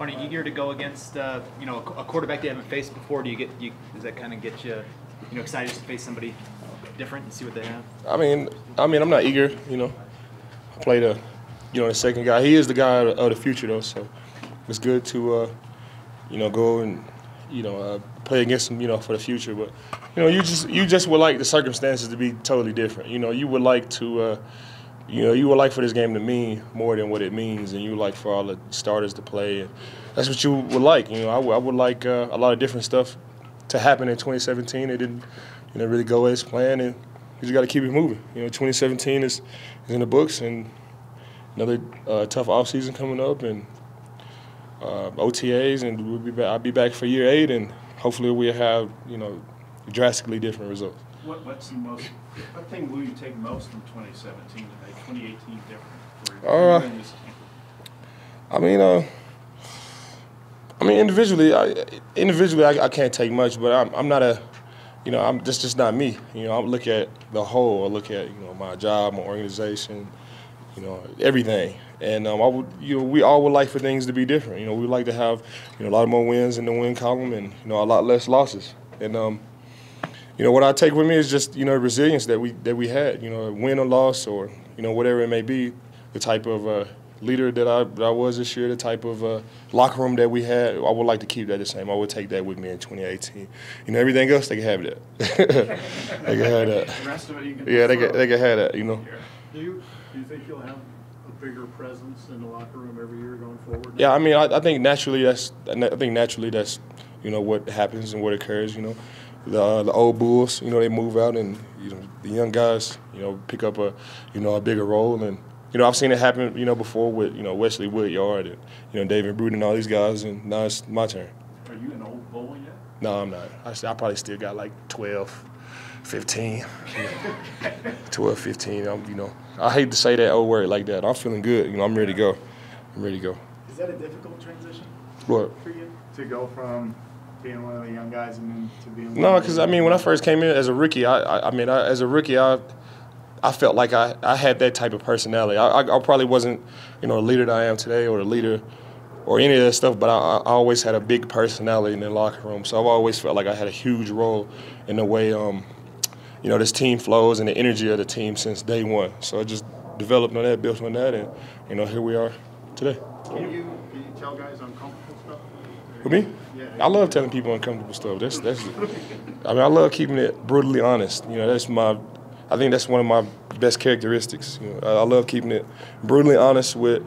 Funny, eager to go against a quarterback they haven't faced before? Does that kind of get you excited to face somebody different and see what they have? I mean, I'm not eager. I played the second guy. He is the guy of the future though, so it's good to go and play against him for the future. But you just would like the circumstances to be totally different. You would like to. You would like for this game to mean more than what it means, and you would like for all the starters to play. And that's what you would like. I would like a lot of different stuff to happen in 2017. It didn't really go as planned, and you just got to keep it moving. 2017 is in the books, and another tough offseason coming up, and OTAs, and I'll be back for year 8, and hopefully we'll have drastically different results. What thing will you take most from 2017 to make 2018 different for you? Individually, I can't take much, but I'm not that's just not me. I look at the whole. I look at my job, my organization, everything, and we all would like for things to be different. We would like to have a lot more wins in the win column and a lot less losses. And what I take with me is just resilience that we had. Win or loss or whatever it may be. The type of leader that I was this year, the type of locker room that we had, I would like to keep that the same. I would take that with me in 2018. Everything else they can have that. They can have that. The rest of it you can they can have that. Do you think you'll have a bigger presence in the locker room every year going forward? Yeah, I think naturally that's what happens and what occurs. The old bulls, they move out, and the young guys, pick up a bigger role. And I've seen it happen, before with Wesley Woodyard and David Bruton and all these guys, and now it's my turn. Are you an old bull yet? No, I'm not. I probably still got like 12, 15. 12, 15. I hate to say that old word like that. I'm feeling good. I'm ready to go. Is that a difficult transition? What? For you to go from being one of the young guys and then to being no, because when I first came in as a rookie, I felt like I had that type of personality. I probably wasn't the leader that I am today, or the leader or any of that stuff, but I always had a big personality in the locker room. So I've always felt like I had a huge role in the way this team flows and the energy of the team since day one. So I just developed on that, built on that, and here we are today. Can you tell guys uncomfortable stuff? With me? Yeah. I love telling people uncomfortable stuff. I love keeping it brutally honest. I think that's one of my best characteristics. I love keeping it brutally honest with,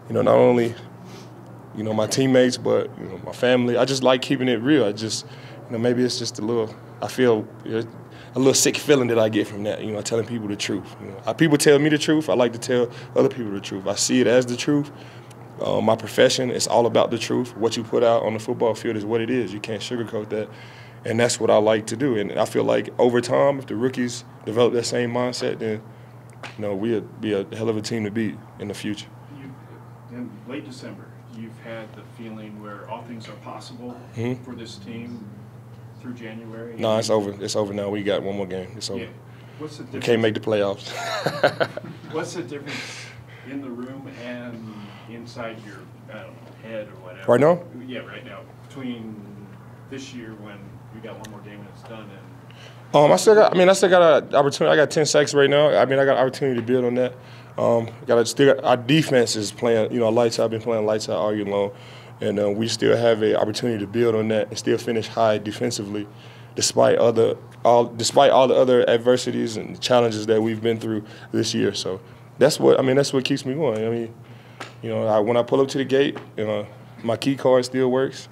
not only, my teammates, but my family. I just like keeping it real. I just, maybe it's just I feel a little sick feeling that I get from that. Telling people the truth. People tell me the truth. I like to tell other people the truth. I see it as the truth. My profession is all about the truth. What you put out on the football field is what it is. You can't sugarcoat that. And that's what I like to do. And I feel like over time, if the rookies develop that same mindset, then we'll be a hell of a team to beat in the future. In late December, you've had the feeling where all things are possible for this team through January. No, it's over. It's over now. We got one more game. It's over. Yeah. What's the difference? We can't make the playoffs. What's the difference in the room and inside your head or whatever? Right now? Yeah, right now. Between this year when you got one more game and it's done, and I still got an opportunity. I got 10 sacks right now. I got an opportunity to build on that. Our defense is playing, lights out. I've been playing lights out all year long, and we still have an opportunity to build on that and still finish high defensively, despite all the other adversities and challenges that we've been through this year. So that's what keeps me going. When I pull up to the gate, my key card still works.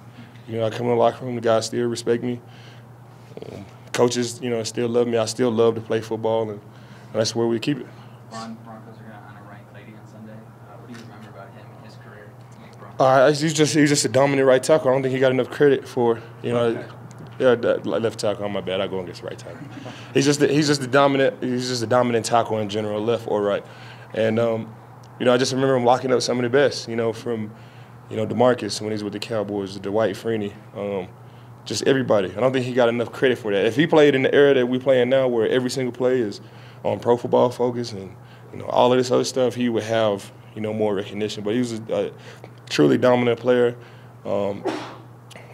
I come in the locker room, the guys still respect me. Coaches, still love me. I still love to play football, and that's where we keep it. Broncos are going to honor Ryan Clady on Sunday. What do you remember about him and his career? He's just a dominant right tackle. I don't think he got enough credit for left tackle. My bad. I go against right tackle. He's just a dominant tackle in general, left or right. And I just remember him locking up some of the best. From DeMarcus when he's with the Cowboys, Dwight Freeney. Just everybody. I don't think he got enough credit for that. If he played in the era that we play in now, where every single play is on Pro Football Focus and all of this other stuff, he would have more recognition. But he was a truly dominant player.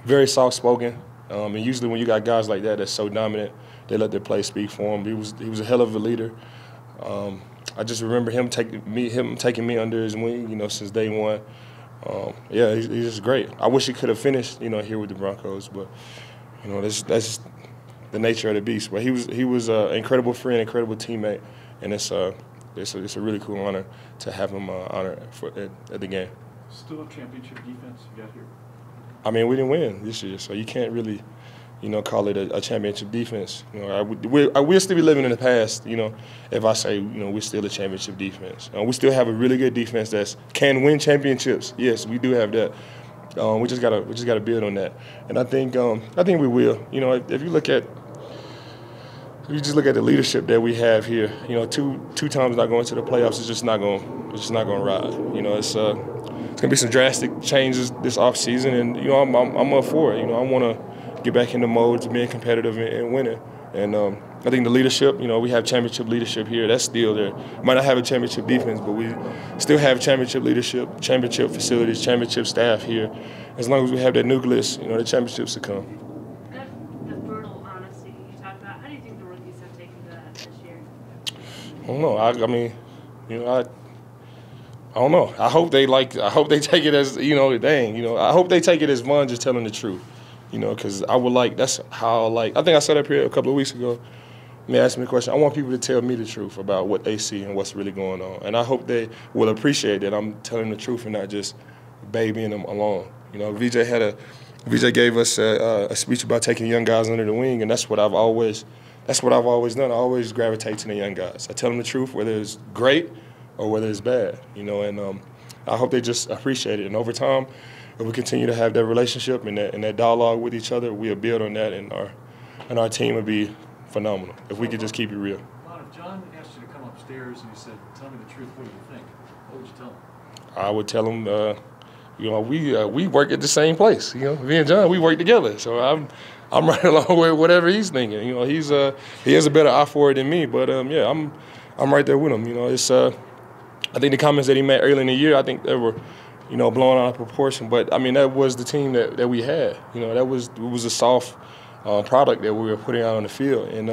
Very soft-spoken. And usually when you got guys like that that's so dominant, they let their play speak for him. He was a hell of a leader. I just remember him taking me under his wing, since day one. Yeah, he's just great. I wish he could have finished, here with the Broncos, but that's just the nature of the beast. But he was an incredible friend, incredible teammate, and it's a really cool honor to have him honored at the game. Still a championship defense you got here? I mean, we didn't win this year, so you can't really, call it a championship defense. We'll still be living in the past, if I say, we're still a championship defense. We still have a really good defense that can win championships. Yes, we do have that. We just gotta build on that, and I think we will. If you just look at the leadership that we have here, two times not going to the playoffs is just not going ride. It's gonna be some drastic changes this offseason, and I'm up for it. I want to get back in the mode to being competitive and winning. And I think the leadership, we have championship leadership here. That's still there. Might not have a championship defense, but we still have championship leadership, championship facilities, championship staff here. As long as we have that nucleus, the championships will come. The brutal honesty you talked about, how do you think the rookies have taken that this year? I don't know. I mean, I don't know. I hope they take it as, I hope they take it as Von just telling the truth, because that's how I think I said up here a couple of weeks ago. They asked me a question. I want people to tell me the truth about what they see and what's really going on. And I hope they will appreciate that I'm telling the truth and not just babying them along. VJ gave us a speech about taking young guys under the wing, and that's what I've always done. I always gravitate to the young guys. I tell them the truth, whether it's great or whether it's bad, and I hope they just appreciate it. And over time, if we continue to have that relationship and that dialogue with each other, we'll build on that, and our team will be phenomenal if we could just keep it real. If John asked you to come upstairs and he said, "Tell me the truth, what do you think?" What would you tell him? I would tell him, we work at the same place. Me and John, we work together, so I'm right along with whatever he's thinking. He has a better eye for it than me, but yeah, I'm right there with him. I think the comments that he made early in the year, I think they were, blown out of proportion. But I mean, that was the team that we had. It was a soft product that we were putting out on the field, and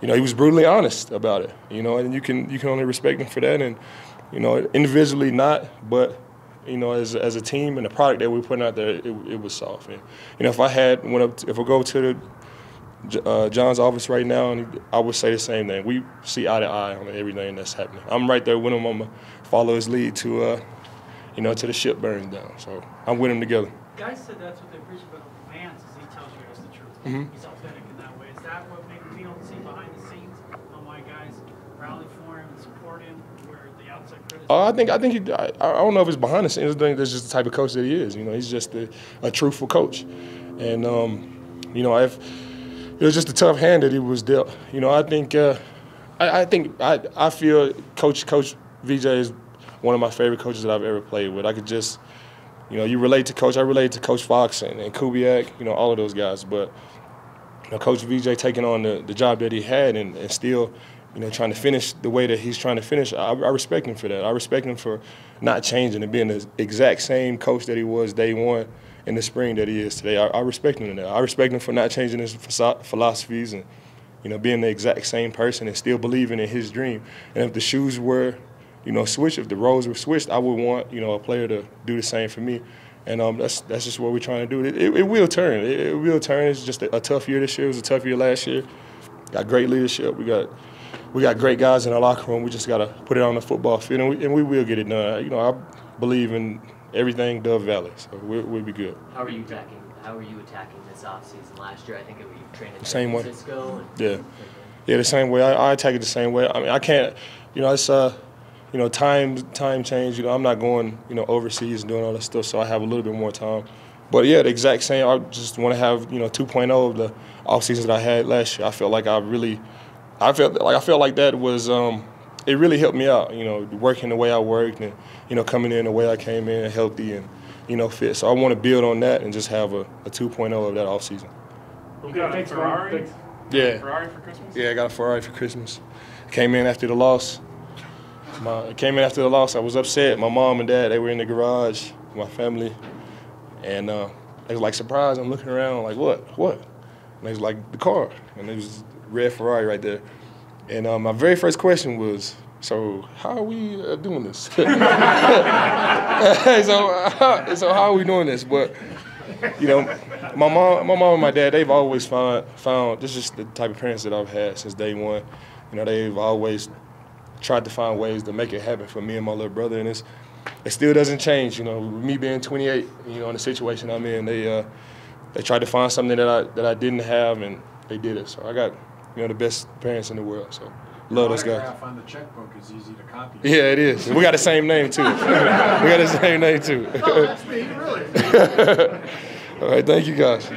he was brutally honest about it. And you can only respect him for that. And individually not, but as a team and the product that we were putting out there, it was soft. And if I go to John's office right now, and I would say the same thing. We see eye to eye on everything that's happening. I'm right there with him. I'm gonna follow his lead to the ship burning down. So I'm with him together. Guys said that's what they appreciate about the fans, is he tells you guys the truth. Mm-hmm. He's authentic in that way. Is that what maybe we don't see behind the scenes on why guys rally for him and support him, where the outside criticism? I don't know if it's behind the scenes. I think that's just the type of coach that he is. He's just a truthful coach, and if it was just a tough hand that he was dealt. I feel Coach VJ is one of my favorite coaches that I've ever played with. I could just, you relate to Coach. I relate to Coach Fox and Kubiak, all of those guys. But Coach VJ taking on the job that he had and still, trying to finish the way that he's trying to finish, I respect him for that. I respect him for not changing and being the exact same coach that he was day one in the spring that he is today. I respect him in that. I respect him for not changing his philosophies and, being the exact same person and still believing in his dream. And if the shoes were, switched, if the roles were switched, I would want, a player to do the same for me. And that's just what we're trying to do. It will turn. It will turn. It's just a tough year this year. It was a tough year last year. Got great leadership. We got great guys in our locker room. We just got to put it on the football field, and we will get it done. I believe in everything Dove Valley, so we'll be good. How are you attacking this offseason? Last year, I think you trained in San Francisco. Yeah, the same way. I attack it the same way. I mean, I can't. It's time change. I'm not going overseas and doing all that stuff, so I have a little bit more time. But yeah, the exact same. I just want to have 2.0 of the offseason that I had last year. I felt like that was. It really helped me out, working the way I worked and, coming in the way I came in, healthy and, fit. So I want to build on that and just have a 2.0 of that offseason. You got a Ferrari? Yeah. Ferrari for Christmas? Yeah, I got a Ferrari for Christmas. Came in after the loss. I was upset. My mom and dad, they were in the garage, my family. And they was like, surprised. I'm looking around like, what? And they was like, the car. And it was a red Ferrari right there. And my very first question was, so how are we doing this? so how are we doing this? But, you know, my mom and my dad, they've always found this is the type of parents that I've had since day one. You know, they've always tried to find ways to make it happen for me and my little brother, and it still doesn't change. You know, me being 28, you know, in the situation I'm in, they tried to find something that I didn't have, and they did it. So I got, you know, the best parents in the world. So love those guys. On the checkbook is easy to copy. Yeah, it is. We got the same name too. Oh, that's me, really. All right, thank you guys.